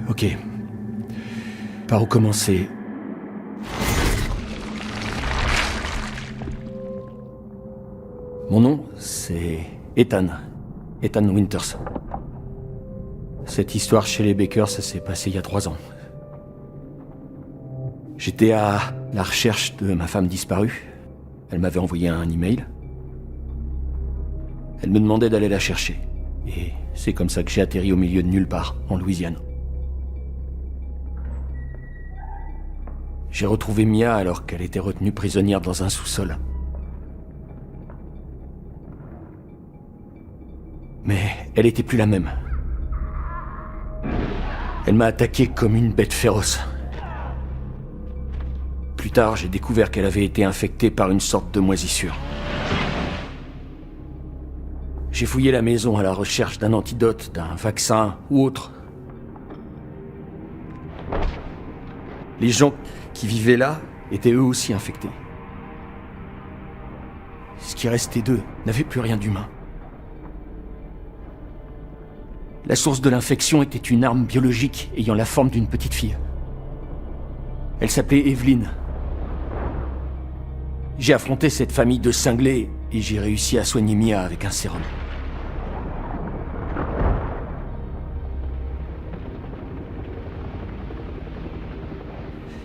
Ok. Par où commencer? Mon nom, c'est Ethan. Ethan Winters. Cette histoire chez les Baker, ça s'est passé il y a 3 ans. J'étais à la recherche de ma femme disparue. Elle m'avait envoyé un email. Elle me demandait d'aller la chercher. Et c'est comme ça que j'ai atterri au milieu de nulle part, en Louisiane. J'ai retrouvé Mia alors qu'elle était retenue prisonnière dans un sous-sol. Mais elle était plus la même. Elle m'a attaqué comme une bête féroce. Plus tard, j'ai découvert qu'elle avait été infectée par une sorte de moisissure. J'ai fouillé la maison à la recherche d'un antidote, d'un vaccin ou autre. Les gens qui vivaient là étaient eux aussi infectés. Ce qui restait d'eux n'avait plus rien d'humain. La source de l'infection était une arme biologique ayant la forme d'une petite fille. Elle s'appelait Evelyn. J'ai affronté cette famille de cinglés et j'ai réussi à soigner Mia avec un sérum.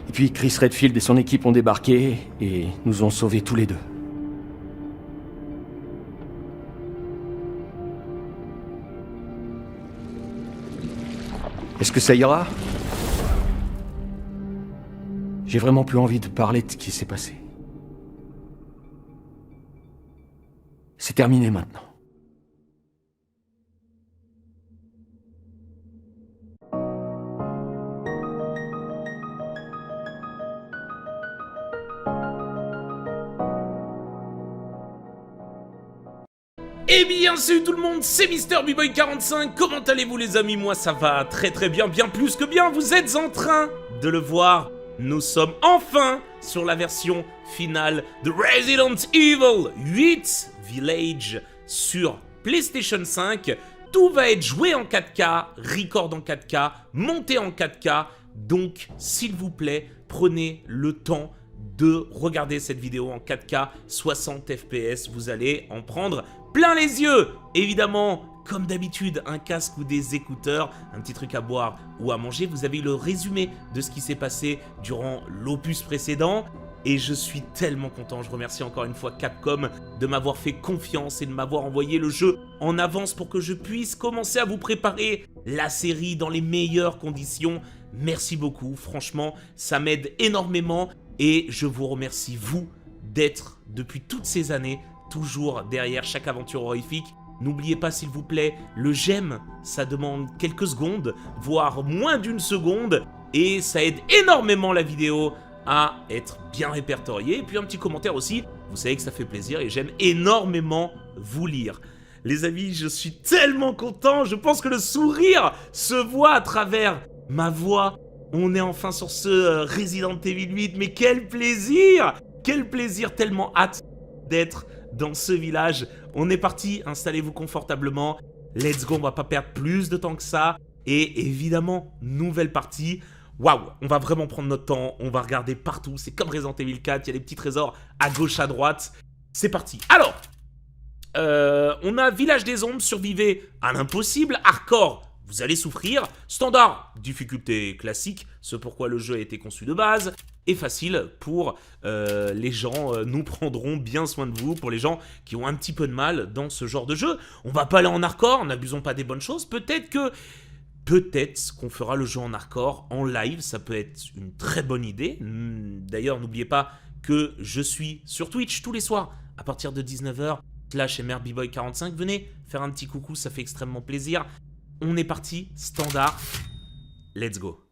Et puis Chris Redfield et son équipe ont débarqué et nous ont sauvés tous les deux. Est-ce que ça ira? J'ai vraiment plus envie de parler de ce qui s'est passé. C'est terminé maintenant. Eh bien salut tout le monde, c'est MrBboy45, comment allez-vous les amis? Moi ça va très très bien, bien plus que bien, vous êtes en train de le voir. Nous sommes enfin sur la version finale de Resident Evil 8 Village sur PlayStation 5. Tout va être joué en 4K, record en 4K, monté en 4K. Donc, s'il vous plaît, prenez le temps de regarder cette vidéo en 4K, 60 FPS. Vous allez en prendre plein les yeux. Évidemment, comme d'habitude, un casque ou des écouteurs, un petit truc à boire ou à manger. Vous avez eu le résumé de ce qui s'est passé durant l'opus précédent. Et je suis tellement content, je remercie encore une fois Capcom de m'avoir fait confiance et de m'avoir envoyé le jeu en avance pour que je puisse commencer à vous préparer la série dans les meilleures conditions. Merci beaucoup, franchement, ça m'aide énormément et je vous remercie, vous, d'être depuis toutes ces années toujours derrière chaque aventure horrifique. N'oubliez pas s'il vous plaît, le j'aime, ça demande quelques secondes, voire moins d'une seconde, et ça aide énormément la vidéo à être bien répertoriée. Et puis un petit commentaire aussi, vous savez que ça fait plaisir et j'aime énormément vous lire. Les amis, je suis tellement content, je pense que le sourire se voit à travers ma voix. On est enfin sur ce Resident Evil 8, mais quel plaisir! Quel plaisir, tellement hâte d'être dans ce village. On est parti, installez-vous confortablement. Let's go, on va pas perdre plus de temps que ça. Et évidemment, nouvelle partie. Waouh, on va vraiment prendre notre temps, on va regarder partout. C'est comme Resident Evil 4, il y a des petits trésors à gauche, à droite. C'est parti. Alors, on a Village des Ombres, survivez à l'impossible. Hardcore, vous allez souffrir. Standard, difficulté classique, ce pourquoi le jeu a été conçu de base. Et facile pour les gens, nous prendrons bien soin de vous, pour les gens qui ont un petit peu de mal dans ce genre de jeu. On va pas aller en hardcore, n'abusons pas des bonnes choses. Peut-être qu'on fera le jeu en hardcore, en live, ça peut être une très bonne idée. D'ailleurs, n'oubliez pas que je suis sur Twitch tous les soirs, à partir de 19h, /MrBboy45. Venez faire un petit coucou, ça fait extrêmement plaisir. On est parti, standard, let's go.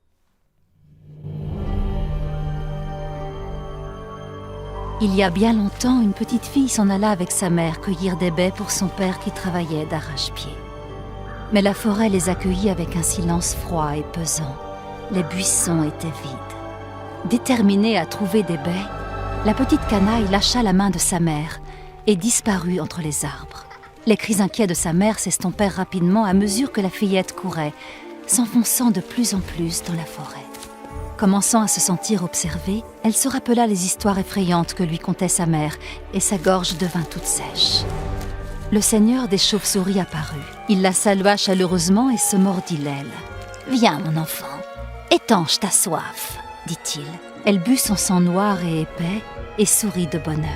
Il y a bien longtemps, une petite fille s'en alla avec sa mère cueillir des baies pour son père qui travaillait d'arrache-pied. Mais la forêt les accueillit avec un silence froid et pesant. Les buissons étaient vides. Déterminée à trouver des baies, la petite canaille lâcha la main de sa mère et disparut entre les arbres. Les cris inquiets de sa mère s'estompèrent rapidement à mesure que la fillette courait, s'enfonçant de plus en plus dans la forêt. Commençant à se sentir observée, elle se rappela les histoires effrayantes que lui contait sa mère, et sa gorge devint toute sèche. Le seigneur des chauves-souris apparut. Il la salua chaleureusement et se mordit l'aile. « Viens, mon enfant, étanche ta soif, dit-il. Elle but son sang noir et épais et sourit de bonheur.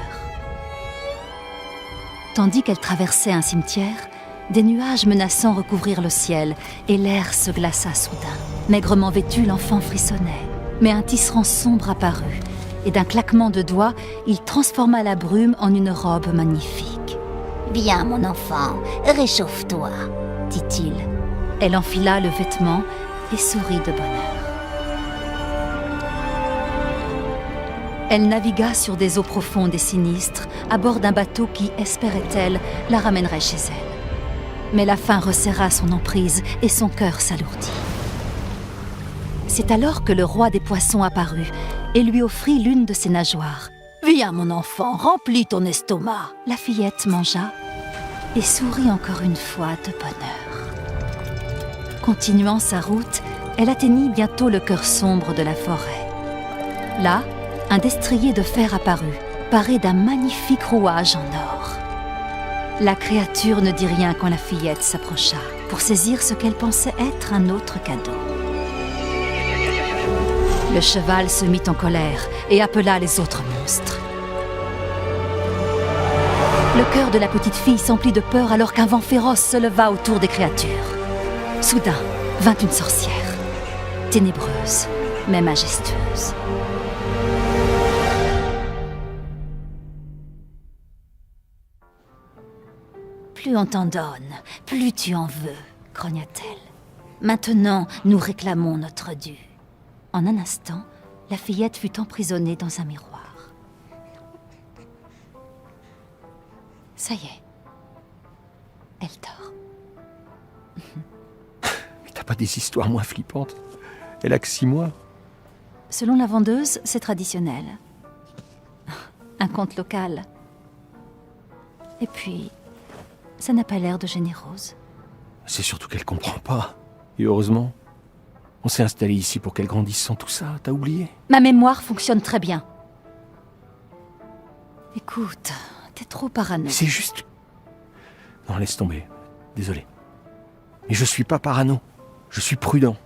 Tandis qu'elle traversait un cimetière, des nuages menaçants recouvrirent le ciel et l'air se glaça soudain. Maigrement vêtu, l'enfant frissonnait. Mais un tisserand sombre apparut, et d'un claquement de doigts, il transforma la brume en une robe magnifique. « Viens, mon enfant, réchauffe-toi, dit-il. Elle enfila le vêtement et sourit de bonheur. Elle navigua sur des eaux profondes et sinistres, à bord d'un bateau qui, espérait-elle, la ramènerait chez elle. Mais la faim resserra son emprise et son cœur s'alourdit. C'est alors que le roi des poissons apparut et lui offrit l'une de ses nageoires. « Viens, mon enfant, remplis ton estomac !» La fillette mangea et sourit encore une fois de bonheur. Continuant sa route, elle atteignit bientôt le cœur sombre de la forêt. Là, un destrier de fer apparut, paré d'un magnifique rouage en or. La créature ne dit rien quand la fillette s'approcha, pour saisir ce qu'elle pensait être un autre cadeau. Le cheval se mit en colère et appela les autres monstres. Le cœur de la petite fille s'emplit de peur alors qu'un vent féroce se leva autour des créatures. Soudain, vint une sorcière, ténébreuse, mais majestueuse. Plus on t'en donne, plus tu en veux, grogna-t-elle. Maintenant, nous réclamons notre dû. En un instant, la fillette fut emprisonnée dans un miroir. Ça y est, elle dort. Mais t'as pas des histoires moins flippantes? Elle a que 6 mois. Selon la vendeuse, c'est traditionnel. Un conte local. Et puis, ça n'a pas l'air de générose. C'est surtout qu'elle comprend pas. Et heureusement, on s'est installé ici pour qu'elle grandisse sans tout ça, t'as oublié? Ma mémoire fonctionne très bien. Écoute, t'es trop parano. C'est juste... Non, laisse tomber. Désolé. Mais je suis pas parano. Je suis prudent.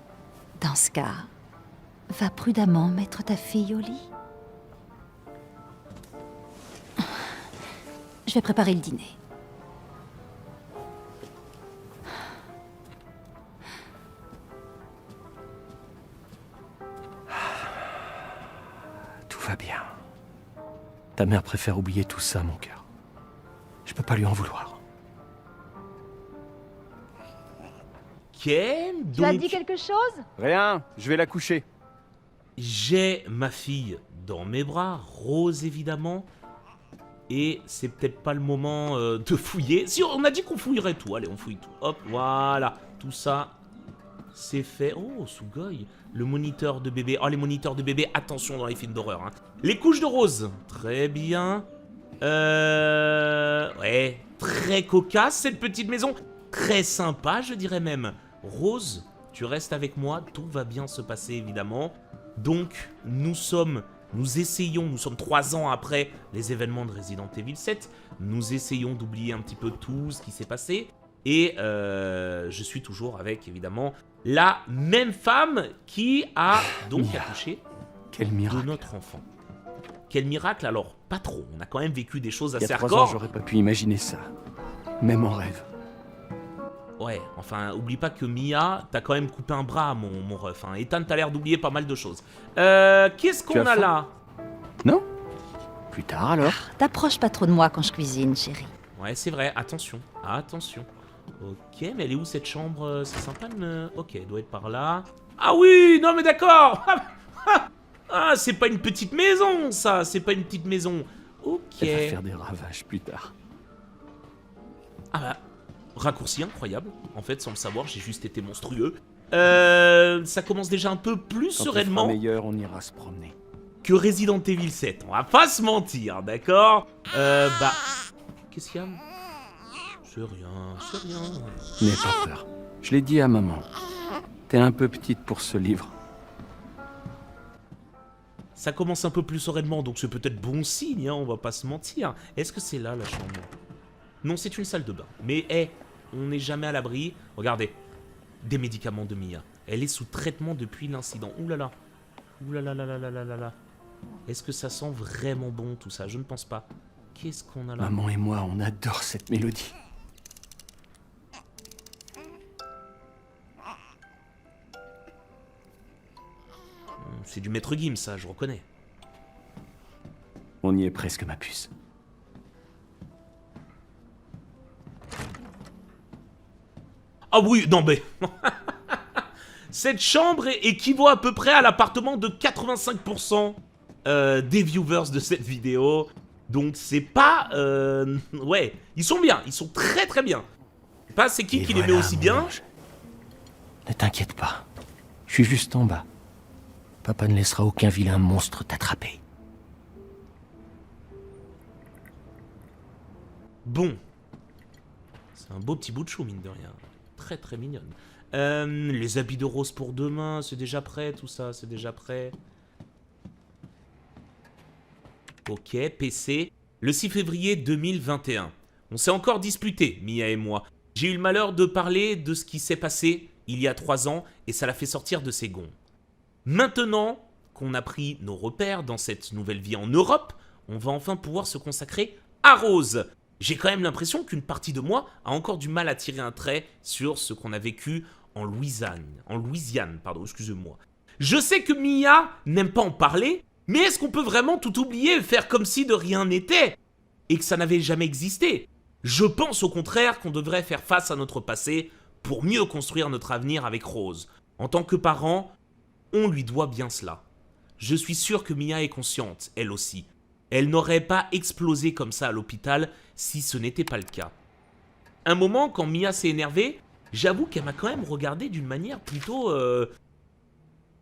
Dans ce cas, va prudemment mettre ta fille au lit. Je vais préparer le dîner. Tout va bien. Ta mère préfère oublier tout ça, mon cœur. Je peux pas lui en vouloir. Ok, Tu as dit donc quelque chose? Rien, je vais la coucher. j'ai ma fille dans mes bras, Rose évidemment, et c'est peut-être pas le moment de fouiller. Si, on a dit qu'on fouillerait tout, allez on fouille tout, hop, voilà, tout ça, c'est fait. Oh, Sugoi, le moniteur de bébé, oh les moniteurs de bébé, attention dans les films d'horreur, hein. Les couches de Rose, très bien, ouais, très cocasse cette petite maison, très sympa je dirais même. Rose, tu restes avec moi, tout va bien se passer évidemment. Donc, nous sommes 3 ans après les événements de Resident Evil 7. Nous essayons d'oublier un petit peu tout ce qui s'est passé. Et je suis toujours avec, évidemment, la même femme qui a donc accouché Quel de miracle. notre enfant. Quel miracle, alors pas trop. On a quand même vécu des choses Il y assez a 3 ans, hardcore. j'aurais pas pu imaginer ça. Même en rêve. Ouais, enfin, oublie pas que Mia, t'as quand même coupé un bras, mon ref. Hein. Ethan, t'as l'air d'oublier pas mal de choses. Qu'est-ce qu'on as a faim là? Non? Plus tard alors. T'approches pas trop de moi quand je cuisine, chérie. Ouais, c'est vrai, attention, attention. Ok, mais elle est où cette chambre? C'est sympa de me... Ok, elle doit être par là. Ah oui, non mais d'accord. Ah, c'est pas une petite maison, ça. C'est pas une petite maison. Ok. Elle va faire des ravages plus tard. Ah bah, raccourci incroyable. En fait, sans le savoir, j'ai juste été monstrueux. Ça commence déjà un peu plus Quand sereinement on sera meilleur, on ira se promener. que Resident Evil 7. On va pas se mentir, d'accord? Bah... Qu'est-ce qu'il y a? C'est rien, c'est rien. N'aie pas peur. Je l'ai dit à maman. T'es un peu petite pour ce livre. Ça commence un peu plus sereinement, donc c'est peut-être bon signe, hein, on va pas se mentir. Est-ce que c'est là, la chambre? Non, c'est une salle de bain. Mais, on n'est jamais à l'abri. Regardez, des médicaments de Mia. Elle est sous traitement depuis l'incident. Ouh là là. Ouh là là là là là là là là. Est-ce que ça sent vraiment bon, tout ça? Je ne pense pas. Qu'est-ce qu'on a là? Maman et moi, on adore cette mélodie. C'est du Maître Gims, ça, je reconnais. On y est presque, ma puce. Ah oui, non mais... Cette chambre équivaut à peu près à l'appartement de 85% des viewers de cette vidéo. Donc c'est pas... ouais, ils sont bien, ils sont très très bien. Je sais pas c'est qui les met aussi bien. Ange. Ne t'inquiète pas, je suis juste en bas. Papa ne laissera aucun vilain monstre t'attraper. Bon. C'est un beau petit bout de chou, mine de rien. Très très mignonne. Les habits de rose pour demain, c'est déjà prêt, tout ça, c'est déjà prêt. Ok, PC. Le 6 février 2021. On s'est encore disputé, Mia et moi. J'ai eu le malheur de parler de ce qui s'est passé il y a 3 ans et ça l'a fait sortir de ses gonds. Maintenant qu'on a pris nos repères dans cette nouvelle vie en Europe, on va enfin pouvoir se consacrer à Rose. J'ai quand même l'impression qu'une partie de moi a encore du mal à tirer un trait sur ce qu'on a vécu en Louisiane, pardon, excusez-moi. Je sais que Mia n'aime pas en parler, mais est-ce qu'on peut vraiment tout oublier et faire comme si de rien n'était et que ça n'avait jamais existé? Je pense au contraire qu'on devrait faire face à notre passé pour mieux construire notre avenir avec Rose. En tant que parent, on lui doit bien cela. Je suis sûr que Mia est consciente, elle aussi. Elle n'aurait pas explosé comme ça à l'hôpital si ce n'était pas le cas. Un moment, quand Mia s'est énervée, j'avoue qu'elle m'a quand même regardé d'une manière plutôt...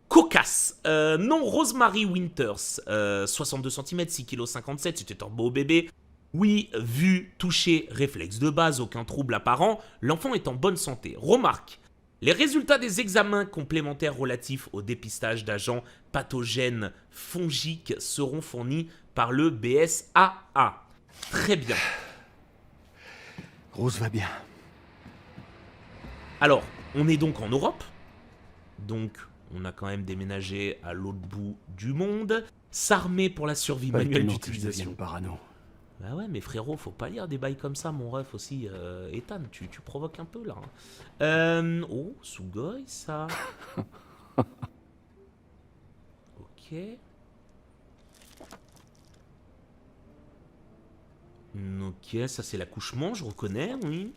cocasse. Non, Rosemary Winters, 62 cm, 6,57 kg, c'était un beau bébé. Oui, vue, toucher, réflexe de base, aucun trouble apparent, l'enfant est en bonne santé. Remarque, les résultats des examens complémentaires relatifs au dépistage d'agents pathogènes fongiques seront fournis par le BSAA. Très bien. Rose va bien. Alors, on est donc en Europe. Donc, on a quand même déménagé à l'autre bout du monde. S'armer pour la survie manuelle d'utilisation. Parano. Bah ouais, mais frérot, faut pas lire des bails comme ça, mon ref aussi. Ethan, tu provoques un peu là. Oh, Sugoi, ça. Ok. Ok, ça c'est l'accouchement, je reconnais, oui.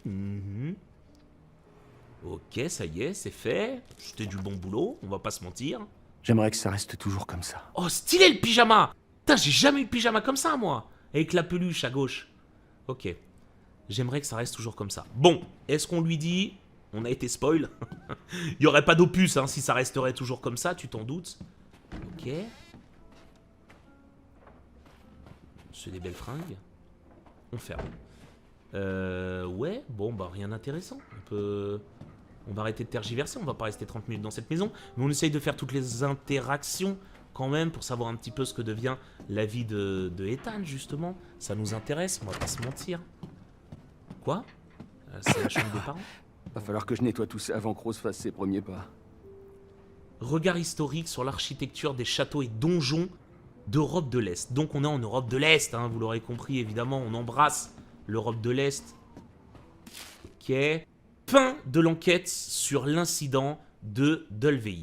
Ok, ça y est, c'est fait. C'était du bon boulot, on va pas se mentir. J'aimerais que ça reste toujours comme ça. Oh, stylé le pyjama! Putain, j'ai jamais eu de pyjama comme ça, moi! Avec la peluche à gauche. Ok. J'aimerais que ça reste toujours comme ça. Bon, est-ce qu'on lui dit... On a été spoil. Il n'y aurait pas d'opus, hein, si ça resterait toujours comme ça, tu t'en doutes. Ok. C'est des belles fringues. On ferme. Ouais, bon, bah rien d'intéressant. On va arrêter de tergiverser, on va pas rester 30 minutes dans cette maison. Mais on essaye de faire toutes les interactions quand même pour savoir un petit peu ce que devient la vie de Ethan, justement. Ça nous intéresse, on va pas se mentir. Quoi? C'est la chambre des parents? Va falloir que je nettoie tout ça avant que Rose fasse ses premiers pas. Regard historique sur l'architecture des châteaux et donjons d'Europe de l'Est. Donc on est en Europe de l'Est, hein, vous l'aurez compris évidemment, on embrasse l'Europe de l'Est. Ok. Fin de l'enquête sur l'incident de Dulvey.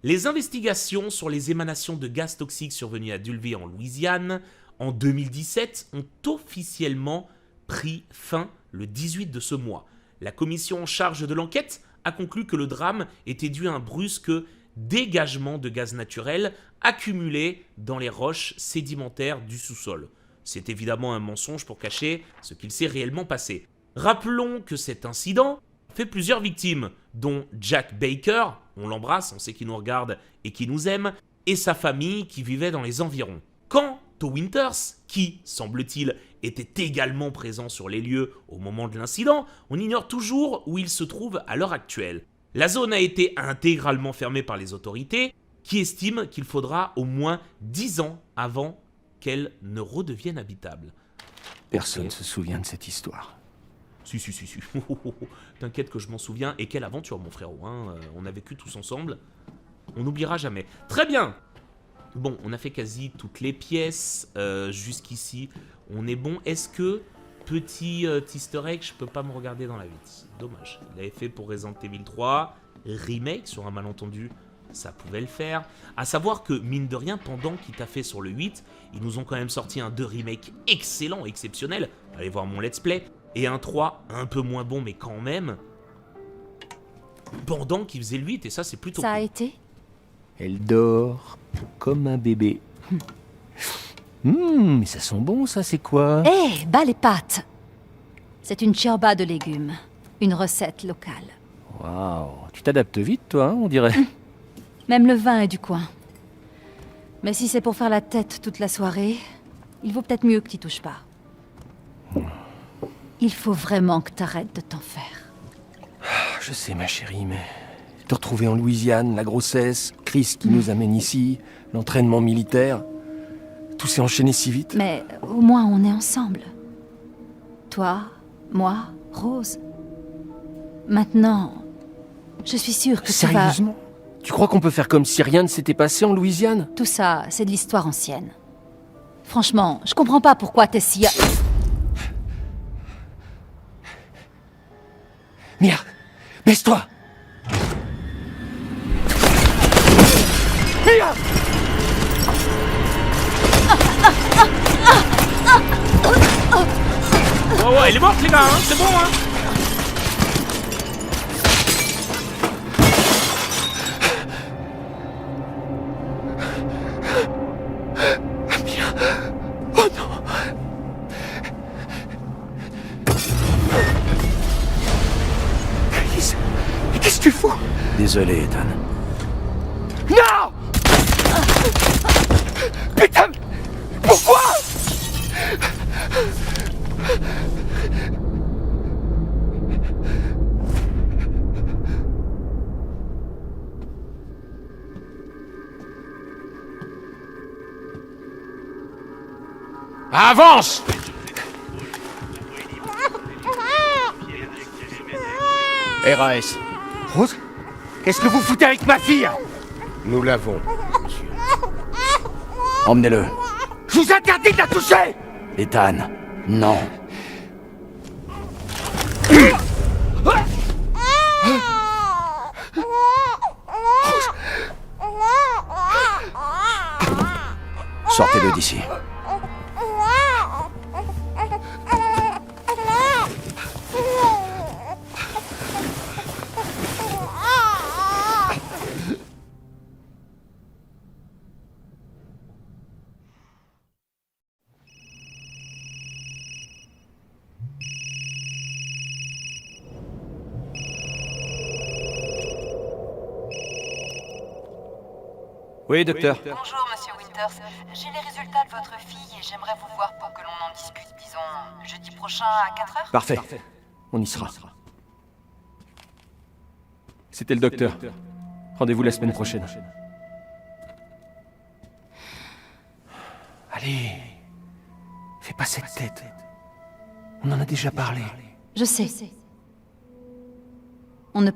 Les investigations sur les émanations de gaz toxiques survenues à Dulvey en Louisiane en 2017 ont officiellement pris fin le 18 de ce mois. La commission en charge de l'enquête a conclu que le drame était dû à un brusque dégagement de gaz naturel accumulé dans les roches sédimentaires du sous-sol. C'est évidemment un mensonge pour cacher ce qu'il s'est réellement passé. Rappelons que cet incident fait plusieurs victimes, dont Jack Baker, on l'embrasse, on sait qu'il nous regarde et qu'il nous aime, et sa famille qui vivait dans les environs. Quant aux Winters, qui, semble-t-il, était également présent sur les lieux au moment de l'incident, on ignore toujours où il se trouve à l'heure actuelle. La zone a été intégralement fermée par les autorités, qui estiment qu'il faudra au moins 10 ans avant qu'elle ne redevienne habitable. Personne se souvient de cette histoire. Si. T'inquiète que je m'en souviens. Et quelle aventure, mon frérot, hein. On a vécu tous ensemble. On n'oubliera jamais. Très bien. Bon, on a fait quasi toutes les pièces. Jusqu'ici, on est bon. Est-ce que, petit easter egg, je peux pas me regarder dans la vitre? Dommage. Il l'avait fait pour Resident Evil 3. Remake, sur un malentendu, ça pouvait le faire. À savoir que, mine de rien, pendant qu'il t'a fait sur le 8, ils nous ont quand même sorti un 2 remake excellent, exceptionnel. Allez voir mon let's play. Et un 3 un peu moins bon, mais quand même. Pendant qu'il faisait le 8, et ça, c'est plutôt Ça a cool. été? Elle dort comme un bébé. Mais ça sent bon, ça, c'est quoi? Hé, bas les pâtes! C'est une ciorba de légumes. Une recette locale. Waouh, tu t'adaptes vite, toi, hein, on dirait. Même le vin est du coin. Mais si c'est pour faire la tête toute la soirée, il vaut peut-être mieux que tu touches pas. Il faut vraiment que t'arrêtes de t'en faire. Je sais, ma chérie, mais te retrouver en Louisiane, la grossesse, Chris qui nous amène ici, l'entraînement militaire, tout s'est enchaîné si vite. Mais au moins on est ensemble. Toi, moi, Rose. Maintenant, je suis sûre que tu vas... Sérieusement? Tu crois qu'on peut faire comme si rien ne s'était passé en Louisiane? Tout ça, c'est de l'histoire ancienne. Franchement, je comprends pas pourquoi t'es si... Merde! Baisse-toi! Merde! Ouais, elle est morte, les gars, hein, c'est bon, hein. Oh non! Chris, mais qu'est-ce que tu fous? Désolé, Ethan. Non! Putain! Pourquoi? Avance! RAS. Rose? Qu'est-ce que vous foutez avec ma fille? Nous l'avons. Emmenez-le. Je vous interdis de la toucher! Ethan, non. Sortez-le d'ici. Oui, docteur. Bonjour, monsieur Winters. J'ai les résultats de votre fille et j'aimerais vous voir pour que l'on en discute, disons, jeudi prochain à 4h. Parfait. On y sera. C'était le docteur. Rendez-vous la semaine prochaine. Allez. Fais pas cette tête. On en a déjà parlé. Je sais. On ne